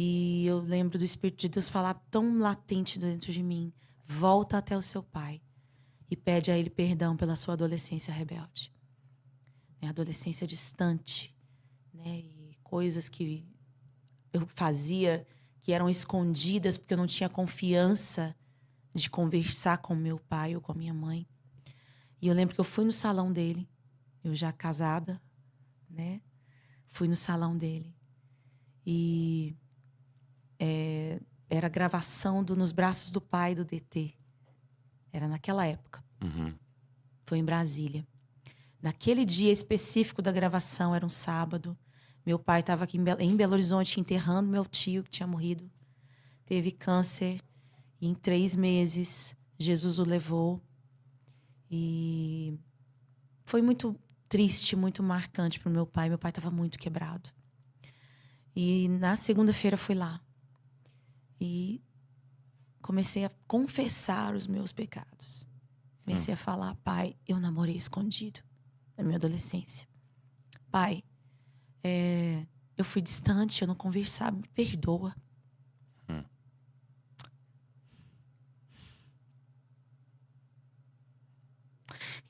E eu lembro do Espírito de Deus falar tão latente dentro de mim: volta até o seu pai e pede a ele perdão pela sua adolescência rebelde. Adolescência distante, né? E coisas que eu fazia que eram escondidas porque eu não tinha confiança de conversar com meu pai ou com a minha mãe. E eu lembro que eu fui no salão dele, eu já casada, né? Fui no salão dele. E era a gravação do Nos Braços do Pai, do DT. Era naquela época. Uhum. Foi em Brasília. Naquele dia específico da gravação, era um sábado. Meu pai estava aqui em Belo Horizonte enterrando meu tio, que tinha morrido. Teve câncer. E em 3 meses, Jesus o levou. E foi muito triste, muito marcante para o meu pai. Meu pai estava muito quebrado. E na segunda-feira fui lá. E comecei a confessar os meus pecados. Comecei a falar: pai, eu namorei escondido na minha adolescência. Pai, eu fui distante, eu não conversava, me perdoa.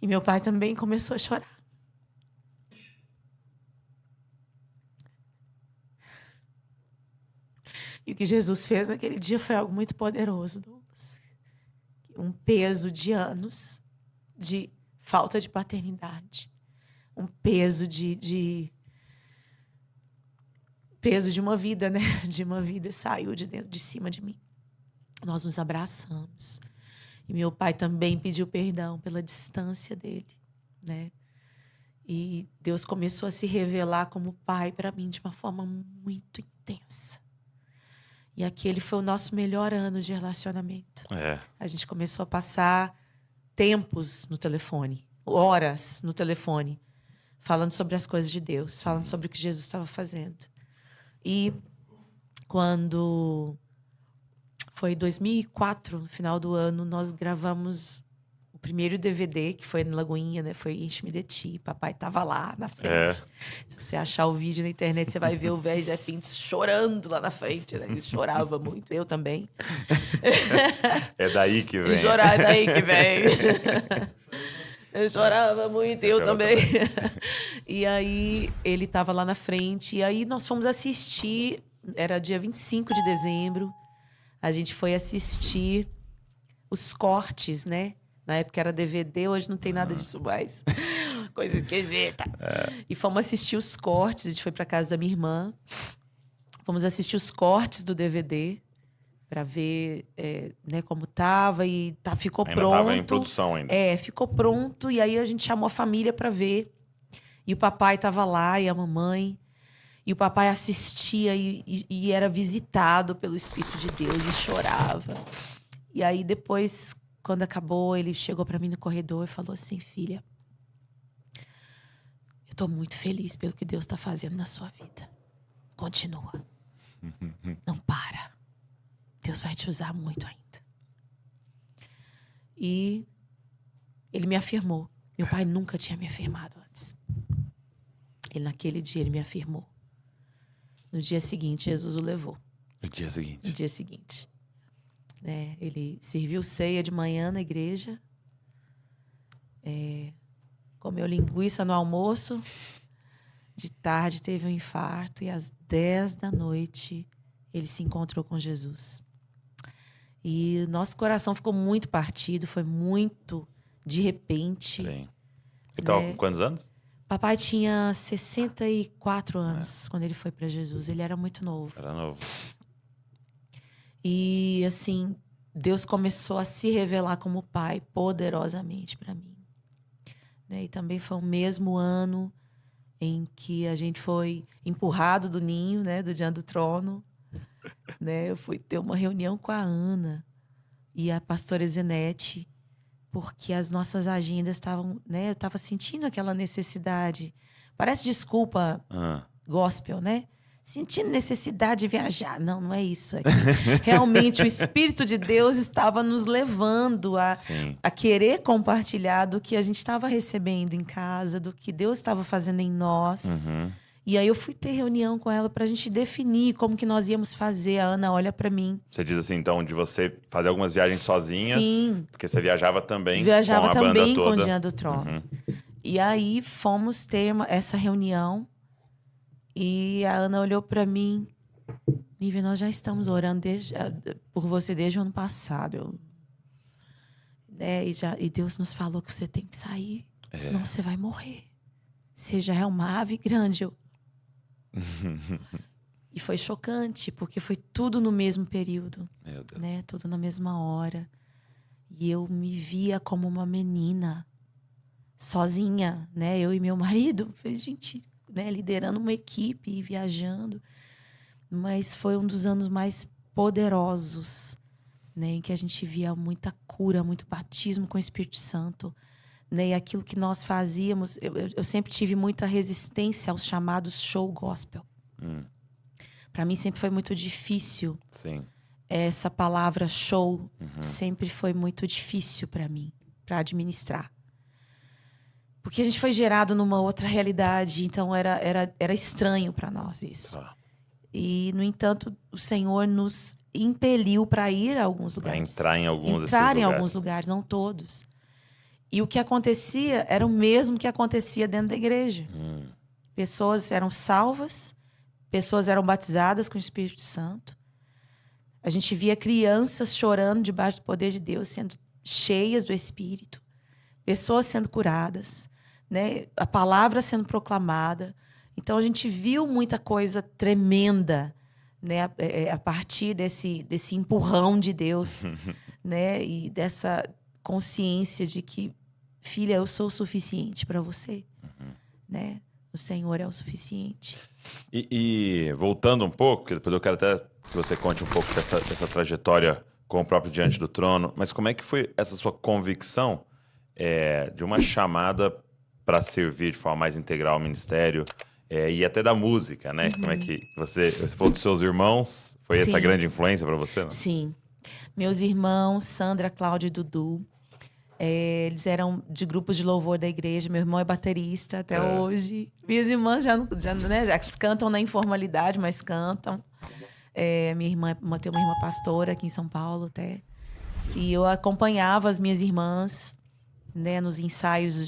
E meu pai também começou a chorar. E o que Jesus fez naquele dia foi algo muito poderoso, Douglas. Um peso de anos de falta de paternidade. Um peso peso de uma vida, né? De uma vida saiu de dentro de cima de mim. Nós nos abraçamos. E meu pai também pediu perdão pela distância dele, né? E Deus começou a se revelar como pai para mim de uma forma muito intensa. E aquele foi o nosso melhor ano de relacionamento. A gente começou a passar tempos no telefone, horas no telefone, falando sobre as coisas de Deus, falando sobre o que Jesus estava fazendo. E quando foi 2004, no final do ano, nós gravamos o primeiro DVD, que foi no Lagoinha, né? Foi Enche-me de Ti. Papai estava lá na frente. Se você achar o vídeo na internet, você vai ver o velho Zé Pinto chorando lá na frente, né? Ele chorava muito, eu também. É daí que vem. É daí que vem. Eu chorava muito, eu também. E aí, ele estava lá na frente. E aí, nós fomos assistir. Era dia 25 de dezembro. A gente foi assistir os cortes, né? Na época era DVD, hoje não tem nada disso mais. Coisa esquisita. E fomos assistir os cortes. A gente foi para casa da minha irmã. Fomos assistir os cortes do DVD para ver né, como tava. E ficou ainda pronto. Tava em produção ainda. Ficou pronto. E aí a gente chamou a família para ver. E o papai estava lá e a mamãe. E o papai assistia e era visitado pelo Espírito de Deus e chorava. E aí depois, quando acabou, ele chegou para mim no corredor e falou assim: filha, eu tô muito feliz pelo que Deus tá fazendo na sua vida. Continua. Não para. Deus vai te usar muito ainda. E ele me afirmou. Meu pai nunca tinha me afirmado antes. Naquele dia, ele me afirmou. No dia seguinte, Jesus o levou. No dia seguinte? No dia seguinte. Ele serviu ceia de manhã na igreja. Comeu linguiça no almoço. De tarde teve um infarto. E às 10 da noite, ele se encontrou com Jesus. E o nosso coração ficou muito partido. Foi muito de repente. Sim. Ele estava com quantos anos? Papai tinha 64 anos quando ele foi para Jesus. Ele era muito novo. Era novo. E, assim, Deus começou a se revelar como pai poderosamente para mim. E também foi o mesmo ano em que a gente foi empurrado do ninho, né, do Diante do Trono. Eu fui ter uma reunião com a Ana e a pastora Zenete, porque as nossas agendas estavam, eu estava sentindo aquela necessidade. Parece desculpa gospel, né? Sentindo necessidade de viajar. Não, não é isso. É que realmente o Espírito de Deus estava nos levando a querer compartilhar do que a gente estava recebendo em casa, do que Deus estava fazendo em nós. E aí eu fui ter reunião com ela pra gente definir como que nós íamos fazer. A Ana olha pra mim. Você diz assim, então, de você fazer algumas viagens sozinhas. Sim. Porque você viajava também Viajava com a também banda com o toda. Dia do Trono. E aí fomos ter essa reunião. E a Ana olhou pra mim. Nívia, nós já estamos orando por você desde o ano passado. E Deus nos falou que você tem que sair. Senão você vai morrer. Você já é uma ave grande. E foi chocante, porque foi tudo no mesmo período. Meu Deus. Né? Tudo na mesma hora. E eu me via como uma menina, sozinha, né? Eu e meu marido, a gente, né, liderando uma equipe e viajando. Mas foi um dos anos mais poderosos, né? Em que a gente via muita cura, muito batismo com o Espírito Santo. Né? E aquilo que nós fazíamos, eu sempre tive muita resistência aos chamados show gospel. Para mim sempre foi muito difícil. Sim. Essa palavra show sempre foi muito difícil para mim, para administrar. Porque a gente foi gerado numa outra realidade, então era estranho para nós isso. E, no entanto, o Senhor nos impeliu para ir a alguns lugares. Para entrar em alguns desses lugares. alguns lugares, não todos. E o que acontecia era o mesmo que acontecia dentro da igreja. Pessoas eram salvas, pessoas eram batizadas com o Espírito Santo. A gente via crianças chorando debaixo do poder de Deus, sendo cheias do Espírito. Pessoas sendo curadas, né? A palavra sendo proclamada. Então, a gente viu muita coisa tremenda, né? A partir desse empurrão de Deus, né? E dessa consciência de que, filha, eu sou o suficiente para você, né? O Senhor é o suficiente. E voltando um pouco, que depois eu quero até que você conte um pouco dessa trajetória com o próprio Diante do Trono, mas como é que foi essa sua convicção de uma chamada para servir de forma mais integral ao ministério e até da música, né? Como é que você falou dos seus irmãos? Foi essa grande influência para você? Né? Sim. Meus irmãos, Sandra, Cláudia e Dudu, eles eram de grupos de louvor da igreja. Meu irmão é baterista até hoje. Minhas irmãs já cantam na informalidade, mas cantam. Minha irmã, tem uma irmã pastora aqui em São Paulo até. E eu acompanhava as minhas irmãs, né, nos ensaios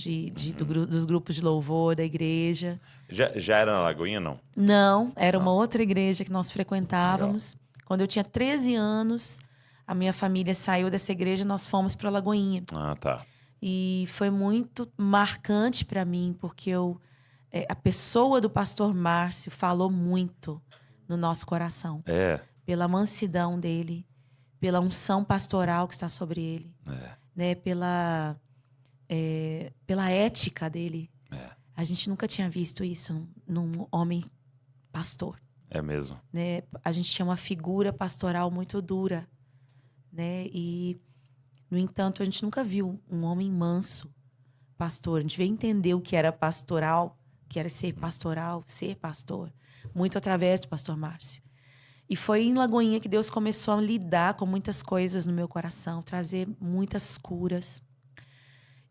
dos grupos de louvor da igreja. Já era na Lagoinha, não? Não, era uma outra igreja que nós frequentávamos. Legal. Quando eu tinha 13 anos, a minha família saiu dessa igreja e nós fomos para Lagoinha. Ah, tá. E foi muito marcante para mim, porque a pessoa do pastor Márcio falou muito no nosso coração. Pela mansidão dele, pela unção pastoral que está sobre ele, né? Pela ética dele. A gente nunca tinha visto isso num homem pastor. É mesmo. Né? A gente tinha uma figura pastoral muito dura, né? E, no entanto, a gente nunca viu um homem manso pastor. A gente veio entender o que era pastoral, que era ser pastoral, ser pastor, muito através do pastor Márcio. E foi em Lagoinha que Deus começou a lidar com muitas coisas no meu coração, trazer muitas curas.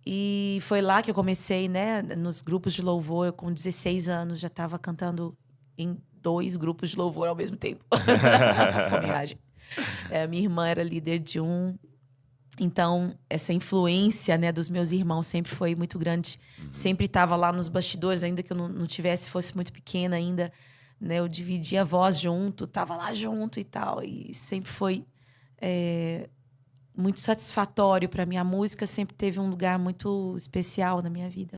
E foi lá que eu comecei, né, nos grupos de louvor. Eu, com 16 anos, já estava cantando em 2 grupos de louvor ao mesmo tempo. Fomeagem. Minha irmã era líder de um. Então, essa influência, né, dos meus irmãos sempre foi muito grande. Sempre estava lá nos bastidores, ainda que eu não tivesse, fosse muito pequena ainda. Né, eu dividia a voz junto, estava lá junto e tal. E sempre foi muito satisfatório para mim. A música sempre teve um lugar muito especial na minha vida.